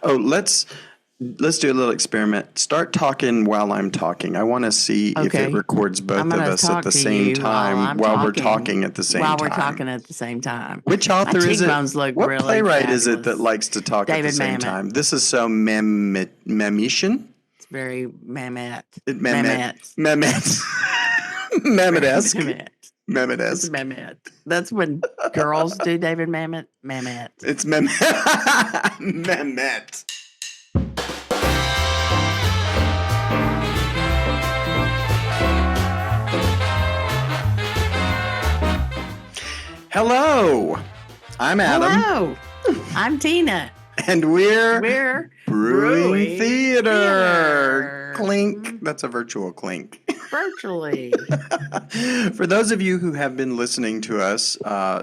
Oh, let's do a little experiment. Start talking while I'm talking. I want to see if it Okay. records both I'm of going to us at talk the to same you while time I'm while we're talking. talking at the same While we're time. talking at the same time. Which My author is it? cheekbones look What really playwright is it fabulous. that likes to talk at the David same Mamet. time? This is so Mametian. It's very Mamet. Mamet. Mamet-esque. Mamet. It's Mamet-esque. Mamet. That's when girls do David Mamet. Mamet. It's Mamet. Mamet. Hello, I'm Adam. Hello, I'm Tina. And we're Brewing Theatre. Theatre. Clink. That's a virtual clink. Virtually. For those of you who have been listening to us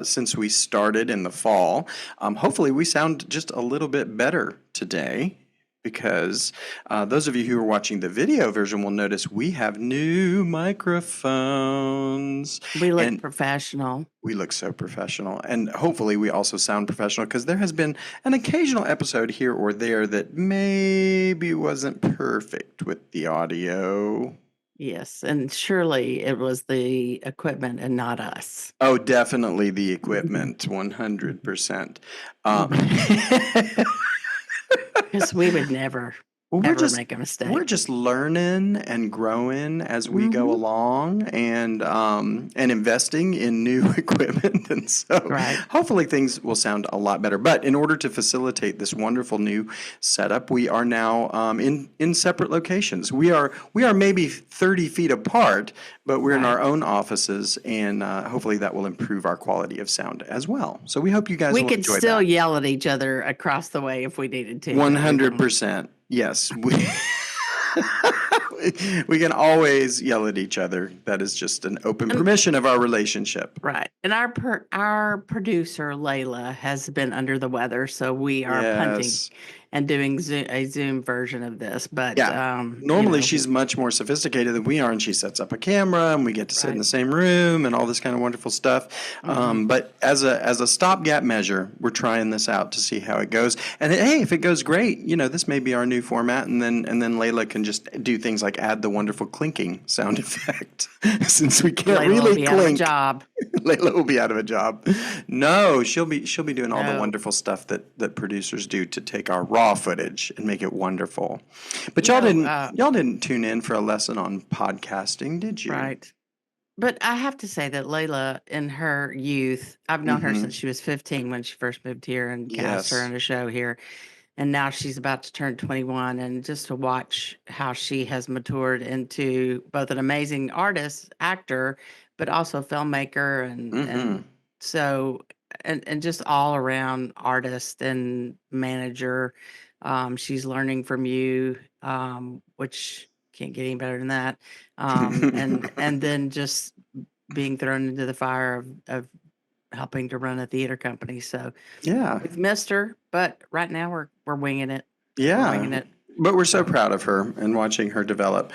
since we started in the fall, hopefully we sound just a little bit better today. Because those of you who are watching the video version will notice we have new microphones. We look professional. We look so professional. And hopefully we also sound professional because there has been an occasional episode here or there that maybe wasn't perfect with the audio. Yes, and surely it was the equipment and not us. Oh, definitely the equipment, 100%. Because we would never make a mistake. We're just learning and growing as we go along and investing in new equipment. And so hopefully things will sound a lot better. But in order to facilitate this wonderful new setup, we are now in separate locations. We are maybe 30 feet apart, but we're in our own offices, and hopefully that will improve our quality of sound as well. So we hope you guys will enjoy that. We could still yell at each other across the way if we needed to. 100%. Yes. We can always yell at each other. That is just an open permission of our relationship. Right. And our producer, Layla, has been under the weather, so we are punting and doing a Zoom version of this. But normally she's much more sophisticated than we are, and she sets up a camera, and we get to sit in the same room and all this kind of wonderful stuff. But as a stopgap measure, we're trying this out to see how it goes. And hey, if it goes great, this may be our new format, and then Layla can just do things like add the wonderful clinking sound effect. Since we can't Layla really will be clink, out of a job. Layla will be out of a job. No, she'll be doing all the wonderful stuff that producers do to take our raw footage and make it wonderful. But y'all didn't tune in for a lesson on podcasting, did you? Right. But I have to say that Layla, in her youth, I've known her since she was 15 when she first moved here and cast her in a show here. And now she's about to turn 21. And just to watch how she has matured into both an amazing artist, actor, but also filmmaker and so and just all around artist and manager. She's learning from you, which can't get any better than that. And then just being thrown into the fire of helping to run a theater company. So we've missed her, but right now we're winging it. Yeah. We're winging it. But we're so proud of her and watching her develop.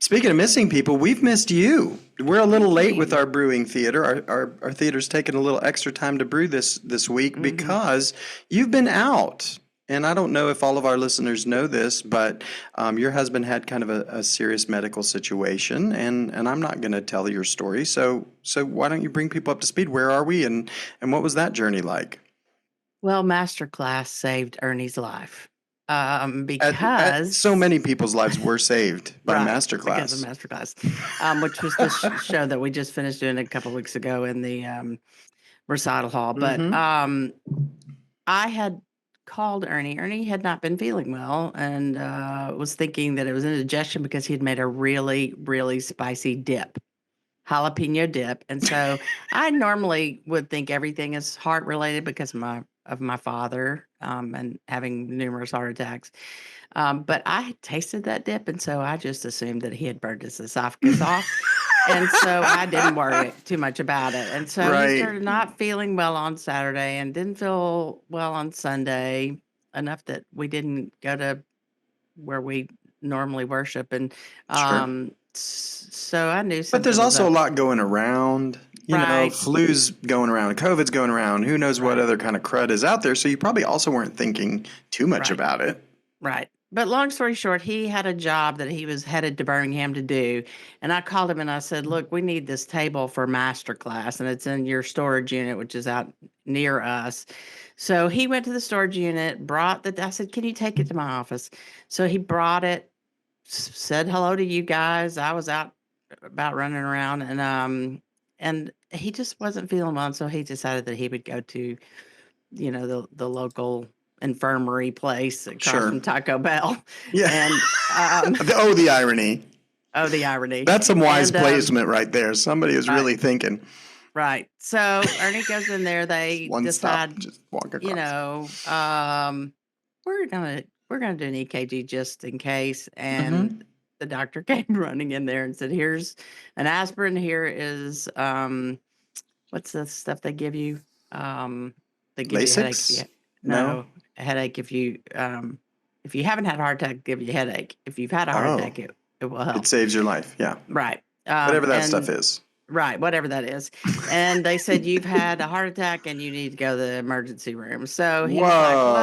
Speaking of missing people, we've missed you. We're a little late with our brewing theater. Our theater's taken a little extra time to brew this week because you've been out. And I don't know if all of our listeners know this, but your husband had kind of a serious medical situation, and I'm not going to tell your story. So why don't you bring people up to speed? Where are we, and what was that journey like? Well, Masterclass saved Ernie's life. Because so many people's lives were saved by Masterclass. Because of Masterclass, which was the show that we just finished doing a couple of weeks ago in the recital hall. But I had called Ernie. Ernie had not been feeling well and was thinking that it was indigestion because he had made a really, really spicy jalapeno dip. And so I normally would think everything is heart related because of my father and having numerous heart attacks. But I had tasted that dip, and so I just assumed that he had burned his esophagus off. And so I didn't worry too much about it. And so he started not feeling well on Saturday and didn't feel well on Sunday, enough that we didn't go to where we normally worship. And So I knew But something there's was also a up. lot going around. You know, Right, flu's going around, COVID's going around. Who knows what right, other kind of crud is out there? So you probably also weren't thinking too much right. about it. Right. But long story short, he had a job that he was headed to Birmingham to do. And I called him and I said, look, we need this table for master class, and it's in your storage unit, which is out near us. So he went to the storage unit, I said, can you take it to my office? So he brought it, said hello to you guys. I was out about running around, and he just wasn't feeling well. So he decided that he would go to, the local infirmary place across Sure. from Taco Bell. Yeah. And Oh, the irony. oh, the irony. That's some wise And placement right there. Somebody is right, really thinking. right. So Ernie goes in there. They One stop, decide, just walk you across. know, we're gonna do an EKG just in case. And Mm-hmm. the doctor came running in there and said, "Here's an aspirin. Here is what's the stuff they give you? They give you a headache if you Lasix? No? no a headache if you haven't had a heart attack, give you a headache. If you've had a heart Oh, attack, it will it help. saves your life. Yeah. Right. Whatever that stuff And is. right, whatever that is. And they said you've had a heart attack and you need to go to the emergency room. So he was like, Whoa.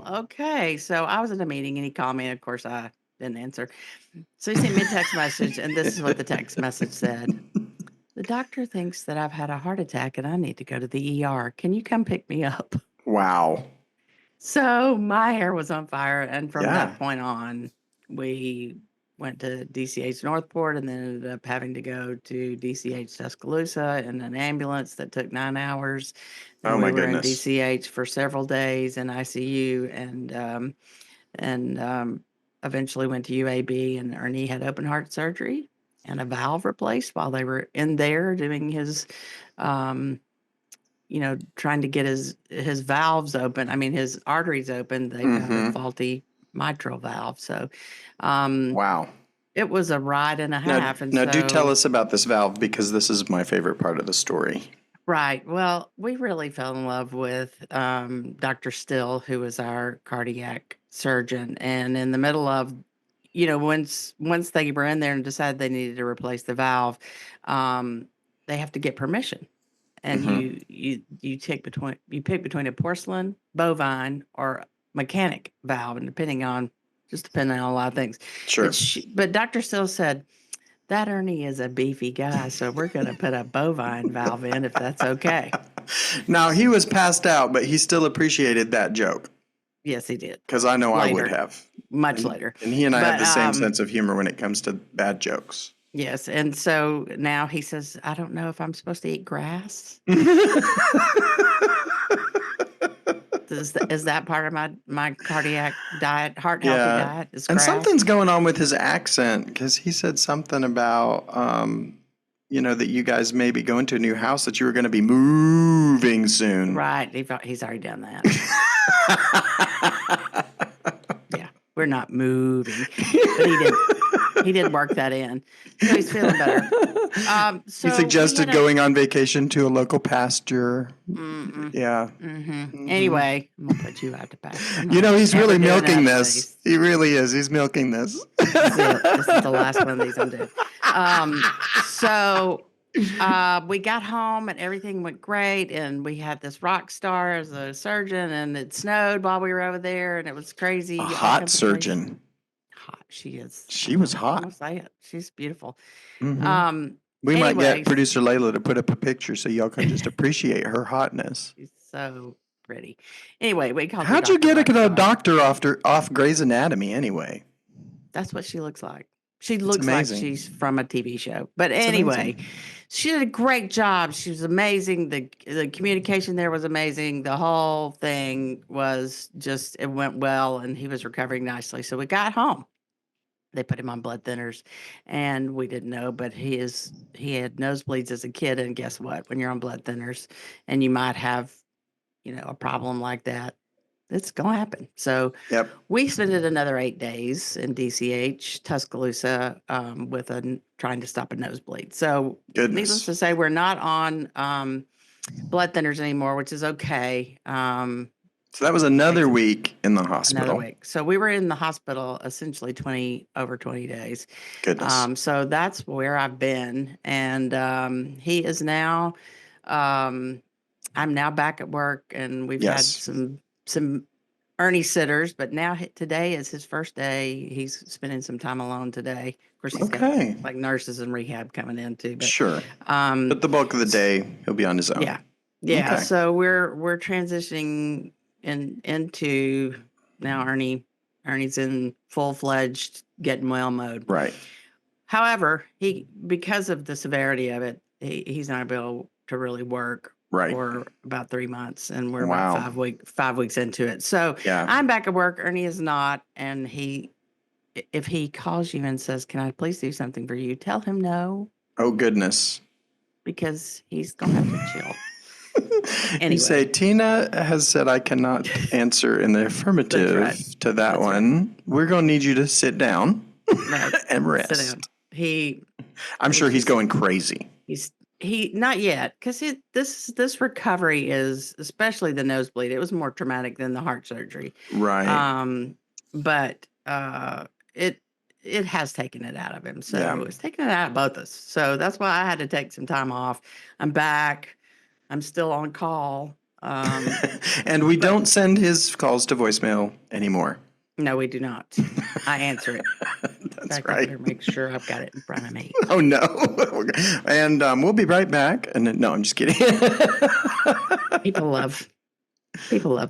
well, okay. So I was in a meeting and he called me, and of course I didn't answer. So he sent me a text message, and this is what the text message said. The doctor thinks that I've had a heart attack and I need to go to the ER. Can you come pick me up? Wow. So my hair was on fire. And from Yeah. that point on, we went to DCH Northport and then ended up having to go to DCH Tuscaloosa in an ambulance that took 9 hours. Oh, And we my were in goodness. DCH for several days in ICU, and eventually went to UAB, and Ernie had open heart surgery and a valve replaced while they were in there doing his, trying to get his valves open. I mean, his arteries open. They found a Mm-hmm. faulty mitral valve. So um, Wow. it was a ride and a Now, half. And now do tell so, us about this valve, because this is my favorite part of the story. right. Well, we really fell in love with Dr. Still, who was our cardiac surgeon. And in the middle of, once they were in there and decided they needed to replace the valve, um, they have to get permission. And Mm-hmm. you pick between a porcelain, bovine, or mechanic valve, and depending on a lot of things. Sure. But Dr. Still said that Ernie is a beefy guy, so we're going to put a bovine valve in if that's okay. Now, he was passed out, but he still appreciated that joke, Yes, he did. because I know I would Later, have. much And, later. and he and I have But the same sense of humor when it comes to bad jokes. yes, and so now he says, I don't know if I'm supposed to eat grass. Is that part of my cardiac diet, heart healthy Yeah. diet? Is And grass? something's going on with his accent, because he said something about, that you guys may be going to a new house, that you were going to be moving soon. Right. He's already done that. Yeah, we're not moving, but he did work that in, so he's feeling better. So He suggested we had going on vacation to a local pasture. Mm-mm. Yeah. Mm-hmm. Anyway, I'm gonna put you out to pasture. He's Ever really doing milking that, this. please. He really is. He's milking this. This is it. This is the last one of these I'm doing. So we got home and everything went great, and we had this rock star as a surgeon, and it snowed while we were over there, and it was crazy. A all hot kinds of crazy. surgeon. Hot. She is. She was I'm hot. gonna say it. She's beautiful. Mm-hmm. We might Anyway, get producer Layla to put up a picture so y'all can just appreciate her hotness. she's so pretty. Anyway, we called her How'd you Dr. get a Rockstar. doctor off Grey's Anatomy anyway? That's what she looks like. She looks like amazing. she's from a TV show. But It's anyway, amazing. she did a great job. She was amazing. The communication there was amazing. The whole thing was just, it went well, and he was recovering nicely. So we got home. They put him on blood thinners, and we didn't know, but he had nosebleeds as a kid. And guess what? When you're on blood thinners and you might have, a problem like that, it's going to happen. So Yep. we spent another 8 days in DCH Tuscaloosa trying to stop a nosebleed. So needless Goodness. to say, we're not on blood thinners anymore, which is okay. So that was another Takes week in the another hospital. week. So we were in the hospital essentially over 20 days. Goodness. So that's where I've been. And he is now, um, I'm now back at work, and we've had Yes. some Ernie sitters, but now today is his first day. He's spending some time alone today. Of course, he's got Okay. like nurses and rehab coming in too. But Sure. um, But the bulk of the day, he'll be on his own. yeah, yeah. Okay. So we're transitioning into now. Ernie's in full-fledged getting well mode. Right. However, because of the severity of it, he's not able to really work Right. for about 3 months, and we're Wow. about 5 weeks into it. So Yeah. I'm back at work. Ernie is not, and if he calls you and says, "Can I please do something for you?" Tell him no, Oh, goodness. because he's gonna have to chill. You say, Anyway. Tina has said I cannot answer in the affirmative That's right. to that That's right. one. We're going to need you to sit down No, and rest. sit down. I'm sure he's going crazy. He not yet, because this recovery is, especially the nosebleed, it was more traumatic than the heart surgery. Right. But it has taken it out of him. So Yeah. it's taken it out of both of us. So that's why I had to take some time off. I'm back. I'm still on call. And we don't send his calls to voicemail anymore. No, we do not. I answer it. That's I right. better make sure I've got it in front of me. Oh, no. And we'll be right back. And no, I'm just kidding. People love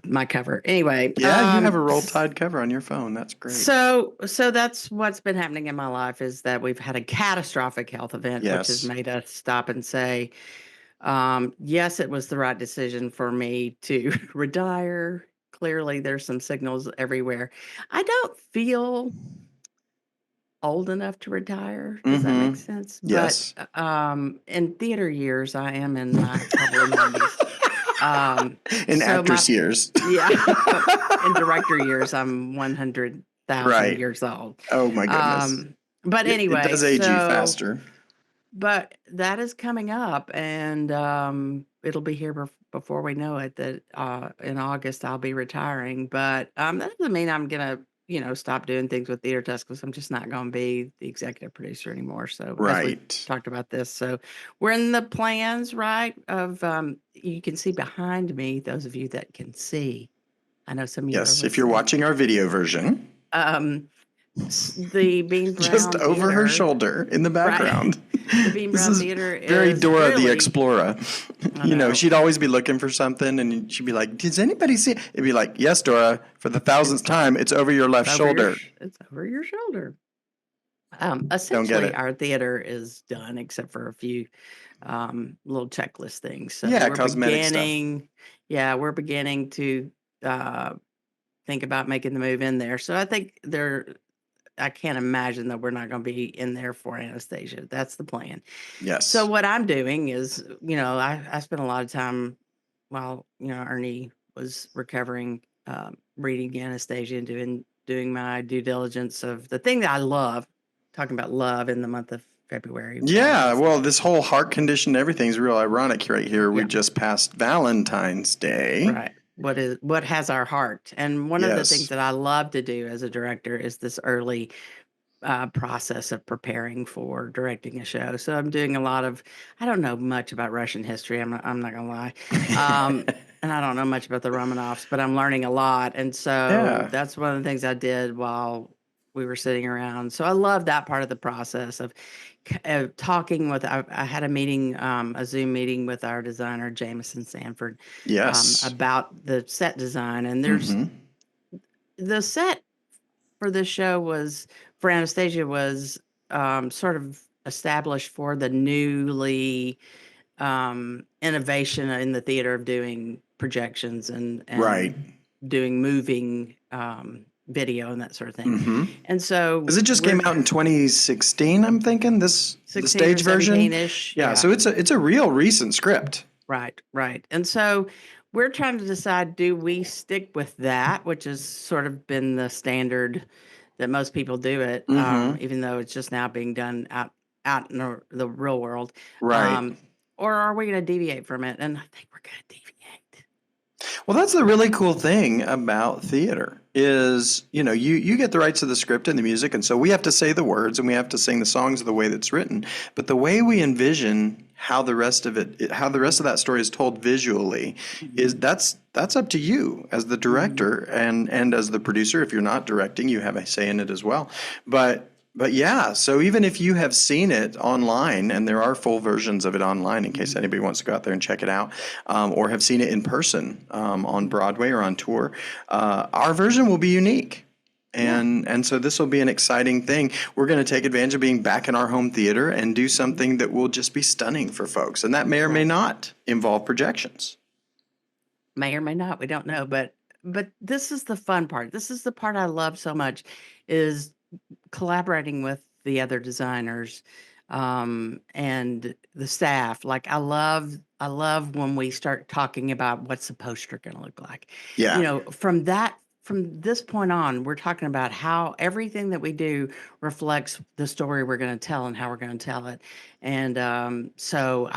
my cover. Anyway. Yeah, you have a Roll Tide cover on your phone. That's great. So that's what's been happening in my life, is that we've had a catastrophic health event, which has made us stop and say, yes, it was the right decision for me to retire. Clearly, there's some signals everywhere. I don't feel old enough to retire. Does that make sense? Yes. But in theater years, I am in my probably 90s. In so actress years. Yeah. In director years, I'm 100,000 Right. years old. Oh, my goodness. But anyway. It does age you faster. But that is coming up, and it'll be here before we know it, that in August I'll be retiring. But that doesn't mean I'm going to, stop doing things with Theatre Tuscaloosa. I'm just not going to be the executive producer anymore. So as we talked about this, so we're in the plans, right, of you can see behind me, those of you that can see. I know some of you are listening. If you're watching our video version. The Bean Brown just over Theater, her shoulder in the background. Right. The Bean Brown Theater is very Dora really, the Explorer. She'd always be looking for something, and she'd be like, "Does anybody see it?" It'd be like, "Yes, Dora, for the 1000th time, it's over your left shoulder." It's over your shoulder. Essentially, our theater is done, except for a few little checklist things. So yeah, cosmetic stuff. Yeah, we're beginning to think about making the move in there. So I think I can't imagine that we're not going to be in there for Anastasia. That's the plan. Yes. So what I'm doing is, I spent a lot of time while, Ernie was recovering, reading Anastasia and doing my due diligence of the thing that I love, talking about love in the month of February. Yeah, well, this whole heart condition, everything's real ironic right here. We just passed Valentine's Day. Right. What has our heart? And one of the things that I love to do as a director is this early process of preparing for directing a show. So I'm doing a lot of, I don't know much about Russian history. I'm not gonna lie. And I don't know much about the Romanovs, but I'm learning a lot. And so that's one of the things I did while we were sitting around. So I love that part of the process of talking with, I had a Zoom meeting with our designer, Jameson Sanford, about the set design. And there's the set for this show for Anastasia was sort of established for the newly innovation in the theater of doing projections and doing moving video and that sort of thing. And so, because it just came out in 2016, I'm thinking the stage version. Yeah, so it's a real recent script. Right. And so we're trying to decide: do we stick with that, which has sort of been the standard that most people do it, even though it's just now being done out in the real world, right? Or are we going to deviate from it? And I think we're going to deviate. Well, that's the really cool thing about theater is, you get the rights to the script and the music, and so we have to say the words and we have to sing the songs the way that's written. But the way we envision how the rest of that story is told visually is that's up to you as the director and as the producer. If you're not directing, you have a say in it as well. But yeah, so even if you have seen it online, and there are full versions of it online in case anybody wants to go out there and check it out, or have seen it in person on Broadway or on tour, our version will be unique. And so this will be an exciting thing. We're going to take advantage of being back in our home theater and do something that will just be stunning for folks. And that may or may not involve projections. May or may not, we don't know. But this is the fun part. This is the part I love so much, is collaborating with the other designers and the staff. Like I love when we start talking about what's the poster going to look like. Yeah. From this point on, we're talking about how everything that we do reflects the story we're going to tell and how we're going to tell it. And so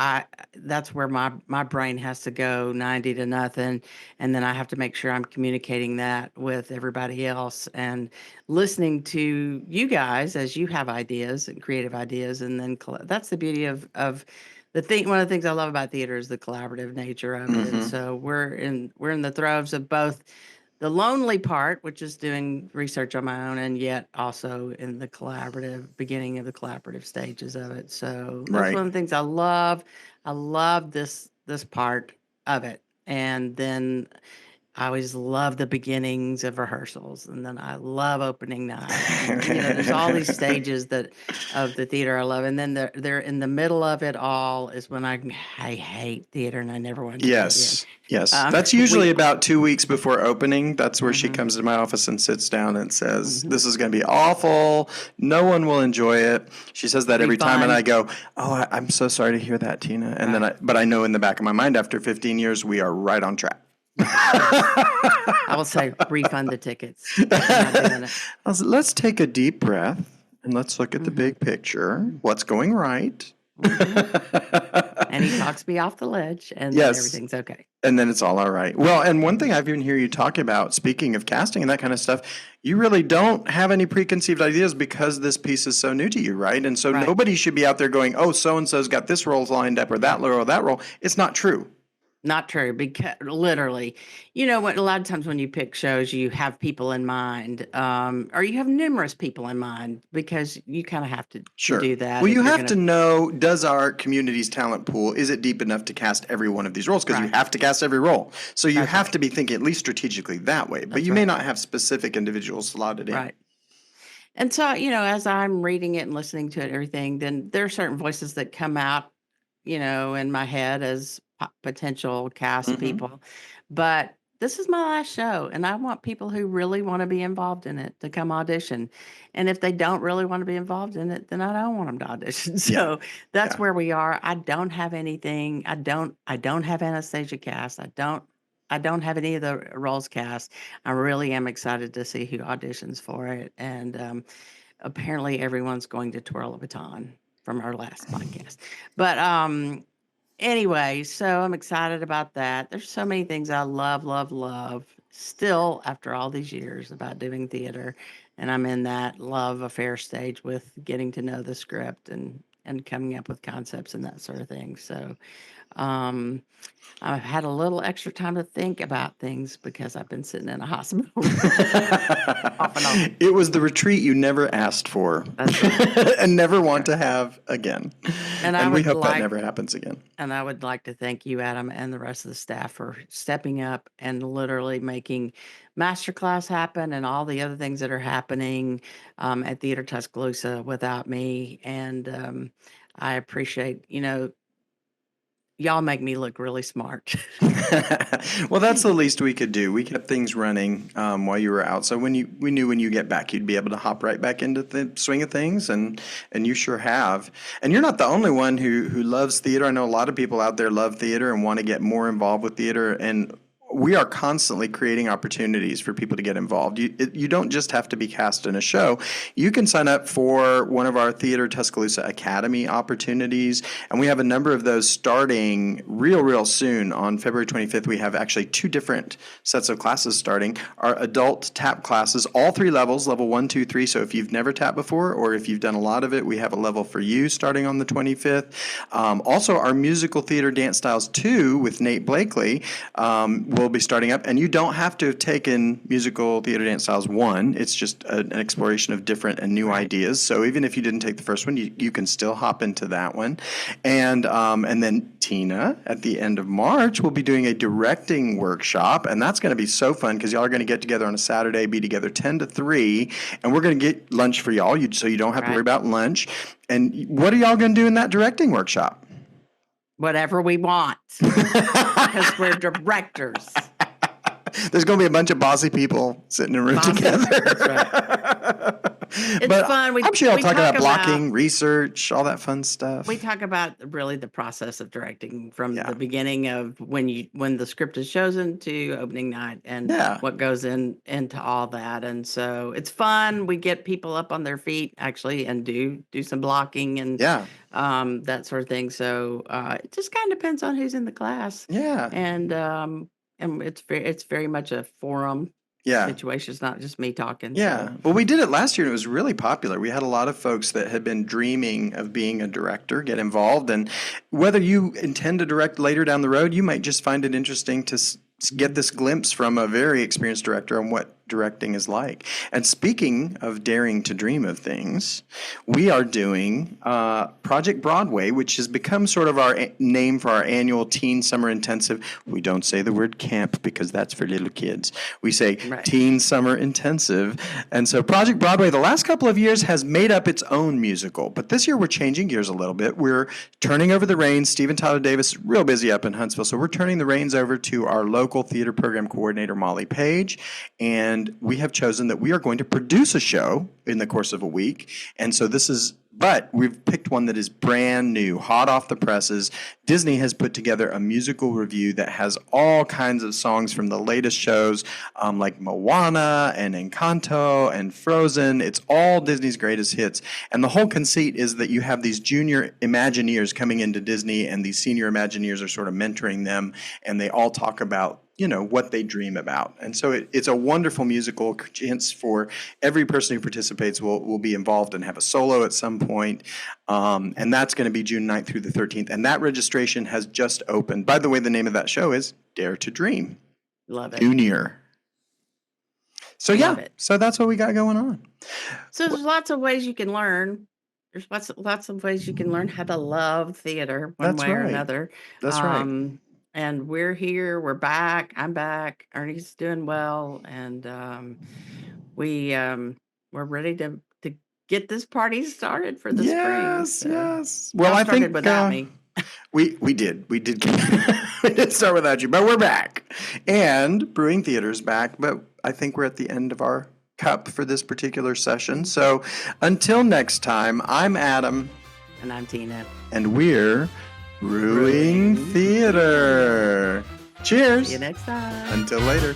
that's where my brain has to go 90 to nothing. And then I have to make sure I'm communicating that with everybody else and listening to you guys as you have ideas and creative ideas. And then that's the beauty of the thing. One of the things I love about theater is the collaborative nature of it. And so we're in the throes of both the lonely part, which is doing research on my own, and yet also in the beginning of the collaborative stages of it. So that's one of the things I love. I love this part of it. And then I always love the beginnings of rehearsals, and then I love opening night. And, there's all these stages of the theater I love, and then they're in the middle of it all is when I hate theater and I never want to do it again. Yes. That's usually about 2 weeks before opening. That's where she comes to my office and sits down and says, "This is going to be awful. No one will enjoy it." She says that every time, and I go, "Oh, I'm so sorry to hear that, Tina." And but I know in the back of my mind, after 15 years, we are right on track. I will say refund the tickets. Let's take a deep breath and let's look at the big picture. What's going right? And he talks me off the ledge, and then everything's okay. And then it's all right. Well, and one thing I've even heard you talk about, speaking of casting and that kind of stuff, you really don't have any preconceived ideas because this piece is so new to you, right? And so nobody should be out there going, "Oh, so-and-so's got this role lined up or that role or that role." It's not true. Not true, because literally, what a lot of times when you pick shows, you have people in mind, or you have numerous people in mind, because you kind of have to do that. Well, you have to know, does our community's talent pool, is it deep enough to cast every one of these roles? Because you have to cast every role. So you have to be thinking at least strategically that way, but you may not have specific individuals slotted in. Right. And so, as I'm reading it and listening to it and everything, then there are certain voices that come out, in my head as potential cast people. But this is my last show, and I want people who really want to be involved in it to come audition. And if they don't really want to be involved in it, then I don't want them to audition. So that's where we are. I don't have anything. I don't have Anastasia cast. I don't have any of the roles cast. I really am excited to see who auditions for it. And apparently everyone's going to twirl a baton from our last podcast. But anyway, so I'm excited about that. There's so many things I love still after all these years about doing theater. And I'm in that love affair stage with getting to know the script and coming up with concepts and that sort of thing. So I've had a little extra time to think about things because I've been sitting in a hospital off and on. It was the retreat you never asked for. That's right. And never want to have again. And we hope that never happens again. And I would like to thank you, Adam, and the rest of the staff for stepping up and literally making Masterclass happen and all the other things that are happening at Theatre Tuscaloosa without me. And I appreciate, y'all make me look really smart. Well, that's the least we could do. We kept things running while you were out. So we knew when you get back, you'd be able to hop right back into the swing of things, and you sure have. And you're not the only one who loves theater. I know a lot of people out there love theater and want to get more involved with theater. And we are constantly creating opportunities for people to get involved. You don't just have to be cast in a show. You can sign up for one of our Theatre Tuscaloosa Academy opportunities, and we have a number of those starting real soon. On February 25th, we have actually 2 different sets of classes starting. Our adult tap classes, all 3 levels, level 1, 2, 3. So if you've never tapped before, or if you've done a lot of it, we have a level for you starting on the 25th. Also, our musical theater dance styles 2 with Nate Blakely will be starting up, and you don't have to have taken musical theater dance styles 1. It's just an exploration of different and new ideas. So even if you didn't take the first one, you can still hop into that one. And then Tina, at the end of March, will be doing a directing workshop, and that's going to be so fun because y'all are going to get together on a Saturday, be together 10 to 3, and we're going to get lunch for y'all, so you don't have to worry about lunch. And what are y'all going to do in that directing workshop? Whatever we want, because we're directors. There's going to be a bunch of bossy people sitting in a room together. That's right. It's But fun. I'm sure y'all talk about blocking, research, all that fun stuff. We talk about really the process of directing from the beginning of when the script is chosen to opening night, and what goes into all that. And so it's fun. We get people up on their feet actually and do some blocking and that sort of thing. So it just kind of depends on who's in the class. Yeah. And it's very much a forum situation. It's not just me talking. Yeah. So. Well, we did it last year and it was really popular. We had a lot of folks that had been dreaming of being a director get involved. And whether you intend to direct later down the road, you might just find it interesting to get this glimpse from a very experienced director on what directing is like. And speaking of daring to dream of things, we are doing Project Broadway, which has become sort of our name for our annual Teen Summer Intensive. We don't say the word camp because that's for little kids. We say Teen Summer Intensive. And so Project Broadway, the last couple of years, has made up its own musical. But this year we're changing gears a little bit. We're turning over the reins. Stephen Tyler Davis is real busy up in Huntsville, so we're turning the reins over to our local theater program coordinator, Molly Page. And we have chosen that we are going to produce a show in the course of a week. And so but we've picked one that is brand new, hot off the presses. Disney has put together a musical review that has all kinds of songs from the latest shows, like Moana and Encanto and Frozen. It's all Disney's greatest hits. And the whole conceit is that you have these junior Imagineers coming into Disney, and these senior Imagineers are sort of mentoring them, and they all talk about what they dream about. And so it's a wonderful musical chance for every person who participates will be involved and have a solo at some point. And that's going to be June 9th through the 13th. And that registration has just opened. By the way, the name of that show is Dare to Dream. Love it. Junior. So so that's what we got going on. So there's lots of ways you can learn. There's lots of ways you can learn how to love theater one way or another. That's right. And we're here. We're back. I'm back. Ernie's doing well, and we're ready to get this party started for the spring. So Yes. Well, I think without me. we did we did start without you, but we're back, and Brewing Theater's back. But I think we're at the end of our cup for this particular session. So until next time, I'm Adam, and I'm Tina, and we're Brewing Theater. Cheers. See you next time. Until later.